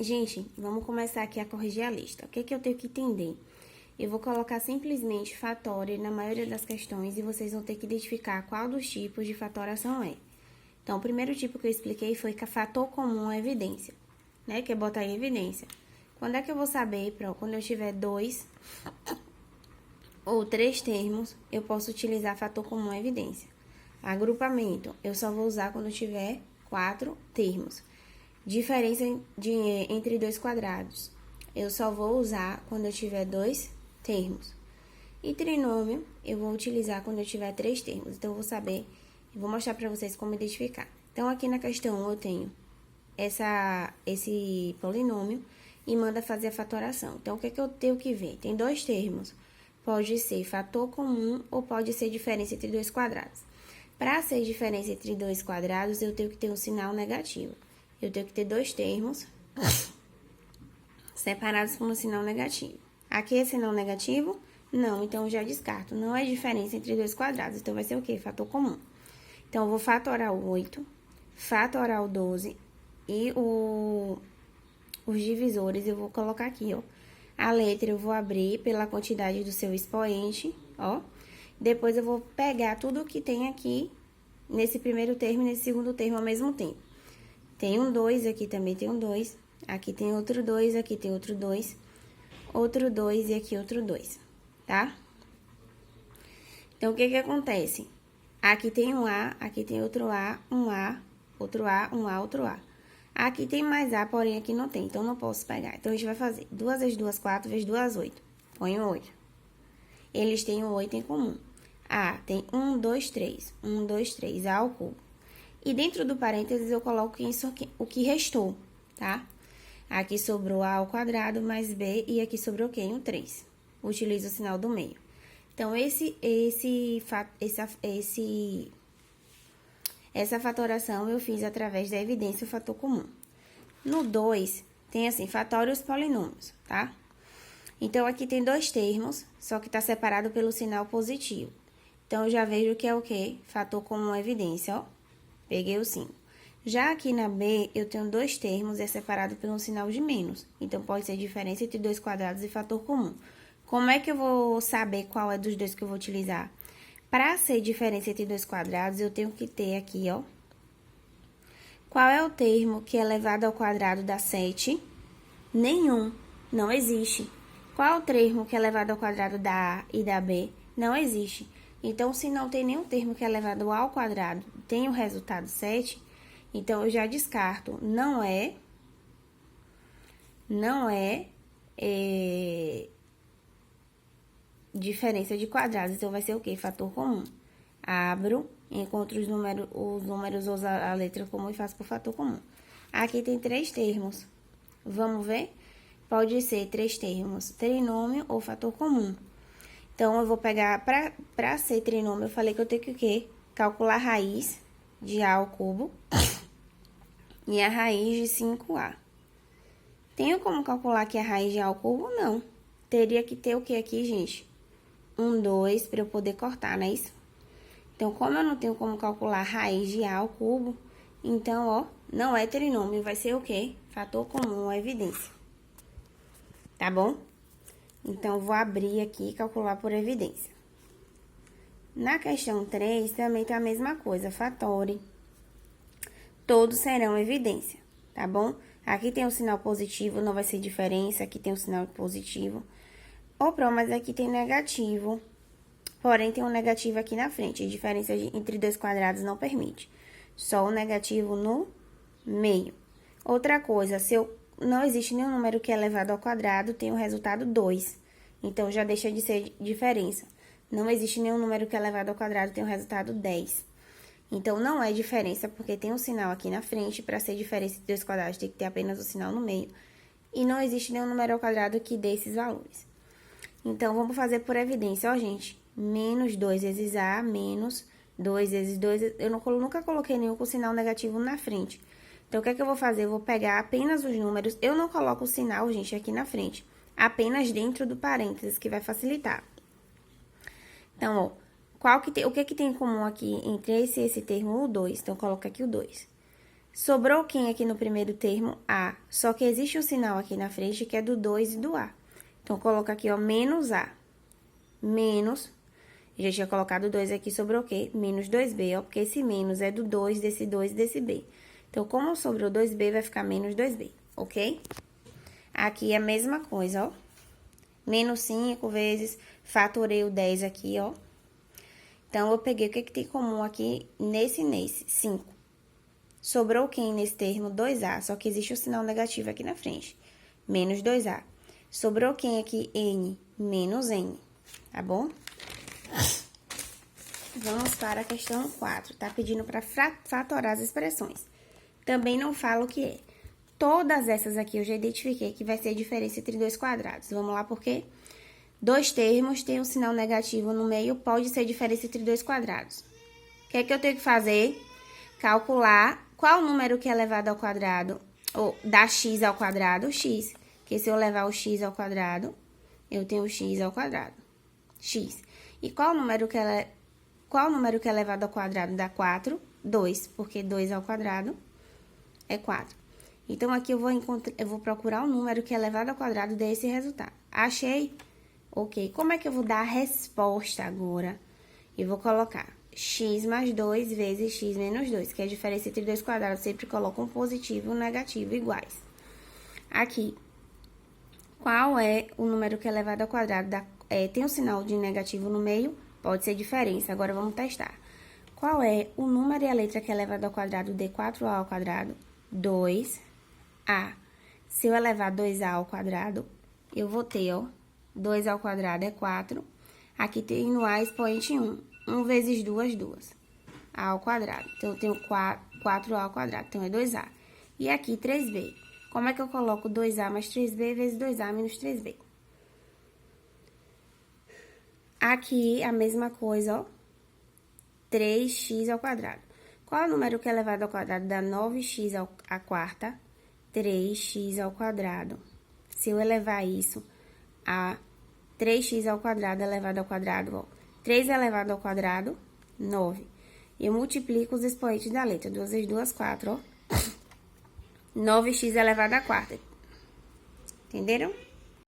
Gente, vamos começar aqui a corrigir a lista. O que é que eu tenho que entender? Eu vou colocar simplesmente fatório na maioria das questões e vocês vão ter que identificar qual dos tipos de fatoração é. Então, o primeiro tipo que eu expliquei foi que fator comum é evidência, né? Que é botar em evidência. Quando é que eu vou saber? Quando eu tiver 2 ou 3 termos, eu posso utilizar fator comum evidência. Agrupamento, eu só vou usar quando eu tiver 4 termos. Diferença entre dois quadrados, eu só vou usar quando eu tiver 2 termos. E trinômio, eu vou utilizar quando eu tiver 3 termos. Então, eu vou saber, vou mostrar para vocês como identificar. Então, aqui na questão 1, eu tenho esse polinômio e manda fazer a fatoração. Então, o que é que eu tenho que ver? Tem 2 termos. Pode ser fator comum ou pode ser diferença entre dois quadrados. Para ser diferença entre dois quadrados, eu tenho que ter um sinal negativo. Eu tenho que ter 2 termos separados por um sinal negativo. Aqui é sinal negativo? Não, então eu já descarto. Não é diferença entre dois quadrados, então vai ser o quê? Fator comum. Então, eu vou fatorar o 8, fatorar o 12 e os divisores eu vou colocar aqui, ó. A letra eu vou abrir pela quantidade do seu expoente, ó. Depois, eu vou pegar tudo que tem aqui nesse primeiro termo e nesse segundo termo ao mesmo tempo. Tem um 2, aqui também tem um 2. Aqui tem outro 2, aqui tem outro 2. Outro 2 e aqui outro 2, tá? Então, o que que acontece? Aqui tem um A, aqui tem outro A, um A, outro A, um A, outro A. Aqui tem mais A, porém aqui não tem, então não posso pegar. Então, a gente vai fazer 2 vezes 2, 4 vezes 2, 8. Põe o 8. Eles têm o 8 em comum. A tem 1, 2, 3. 1, 2, 3, A ao cubo. E dentro do parênteses, eu coloco isso aqui, o que restou, tá? Aqui sobrou A ao quadrado mais B e aqui sobrou o quê? Um 3. Utilizo o sinal do meio. Então, essa fatoração eu fiz através da evidência do fator comum. No 2, tem assim, fatórios polinômios, tá? Então, aqui tem 2 termos, só que tá separado pelo sinal positivo. Então, eu já vejo que é o quê? Fator comum evidência, ó. Peguei o 5. Já aqui na B, eu tenho 2 termos e é separado por um sinal de menos. Então, pode ser diferença entre 2 quadrados e fator comum. Como é que eu vou saber qual é dos dois que eu vou utilizar? Para ser diferença entre 2 quadrados, eu tenho que ter aqui, ó. Qual é o termo que elevado ao quadrado dá 7? Nenhum. Não existe. Qual é o termo que elevado ao quadrado dá A e dá B? Não existe. Então, se não tem nenhum termo que elevado ao quadrado tem o resultado 7, então eu já descarto. Não é diferença de quadrados. Então, vai ser o quê? Fator comum. Abro, encontro os números uso a letra comum e faço por fator comum. Aqui tem 3 termos. Vamos ver? Pode ser 3 termos, trinômio ou fator comum. Então, eu vou pegar, para ser trinômio, eu falei que eu tenho que o quê? Calcular a raiz de A ao cubo e a raiz de 5A. Tenho como calcular aqui a raiz de A ao cubo? Não. Teria que ter o que aqui, gente? 1, 2, para eu poder cortar, não é isso? Então, como eu não tenho como calcular a raiz de A ao cubo, então, ó, não é trinômio, vai ser o quê? Fator comum ou evidência. Tá bom? Então, vou abrir aqui e calcular por evidência. Na questão 3, também tá a mesma coisa, fatori. Todos serão evidência, tá bom? Aqui tem um sinal positivo, não vai ser diferença, aqui tem um sinal positivo. Mas aqui tem negativo, porém tem um negativo aqui na frente. A diferença entre 2 quadrados não permite. Só o negativo no meio. Outra coisa, não existe nenhum número que é elevado ao quadrado, tem o resultado 2. Então, já deixa de ser diferença. Não existe nenhum número que é elevado ao quadrado, tem o resultado 10. Então, não é diferença, porque tem um sinal aqui na frente. Para ser diferença de 2 quadrados, tem que ter apenas o sinal no meio. E não existe nenhum número ao quadrado que dê esses valores. Então, vamos fazer por evidência, ó, gente. Menos 2 vezes A, menos 2 vezes 2. Eu nunca coloquei nenhum com sinal negativo na frente. Então, o que é que eu vou fazer? Eu vou pegar apenas os números. Eu não coloco o sinal, gente, aqui na frente. Apenas dentro do parênteses, que vai facilitar. Então, ó, o que que tem em comum aqui entre esse termo? O 2. Então, coloca aqui o 2. Sobrou quem aqui no primeiro termo? A. Só que existe um sinal aqui na frente que é do 2 e do A. Então, coloca aqui, ó, menos A. Menos, já tinha colocado 2 aqui, sobrou o quê? Menos 2B, ó, porque esse menos é do 2 e desse B. Então, como sobrou 2B, vai ficar menos 2B, ok? Aqui é a mesma coisa, ó. Menos 5 vezes, fatorei o 10 aqui, ó. Então, eu peguei o que tem em comum aqui nesse e nesse, 5. Sobrou quem nesse termo? 2A, só que existe um sinal negativo aqui na frente. Menos 2A. Sobrou quem aqui? N, menos N, tá bom? Vamos para a questão 4, tá pedindo para fatorar as expressões. Também não fala o que é. Todas essas aqui eu já identifiquei que vai ser a diferença entre dois quadrados. Vamos lá, por quê? Dois termos têm um sinal negativo no meio, pode ser a diferença entre dois quadrados. O que é que eu tenho que fazer? Calcular qual número que é elevado ao quadrado, ou dá x ao quadrado, x. Porque se eu levar o x ao quadrado, eu tenho x ao quadrado, x. E qual número que é elevado ao quadrado dá 4? 2, porque 2 ao quadrado é 4. Então, aqui eu vou procurar o número que é elevado ao quadrado desse resultado. Achei? Ok. Como é que eu vou dar a resposta agora? Eu vou colocar x mais 2 vezes x menos 2, que é a diferença entre dois quadrados. Sempre coloco um positivo e um negativo iguais. Aqui, qual é o número que é elevado ao quadrado? Tem um sinal de negativo no meio, pode ser diferença. Agora, vamos testar. Qual é o número e a letra que é elevado ao quadrado de 4a ao quadrado? 2a. Se eu elevar 2a ao quadrado, eu vou ter, ó, 2 ao quadrado é 4. Aqui tem no a expoente 1. 1 vezes 2, 2. A ao quadrado. Então, eu tenho 4a ao quadrado. Então, é 2a. E aqui, 3b. Como é que eu coloco 2a mais 3b vezes 2a menos 3b? Aqui, a mesma coisa, ó. 3x ao quadrado. Qual é o número que é elevado ao quadrado dá 9x à quarta? 3x ao quadrado. Se eu elevar isso a 3x ao quadrado elevado ao quadrado, ó. 3 elevado ao quadrado, 9. Eu multiplico os expoentes da letra. 2 vezes 2, 4, ó. 9x elevado à quarta. Entenderam?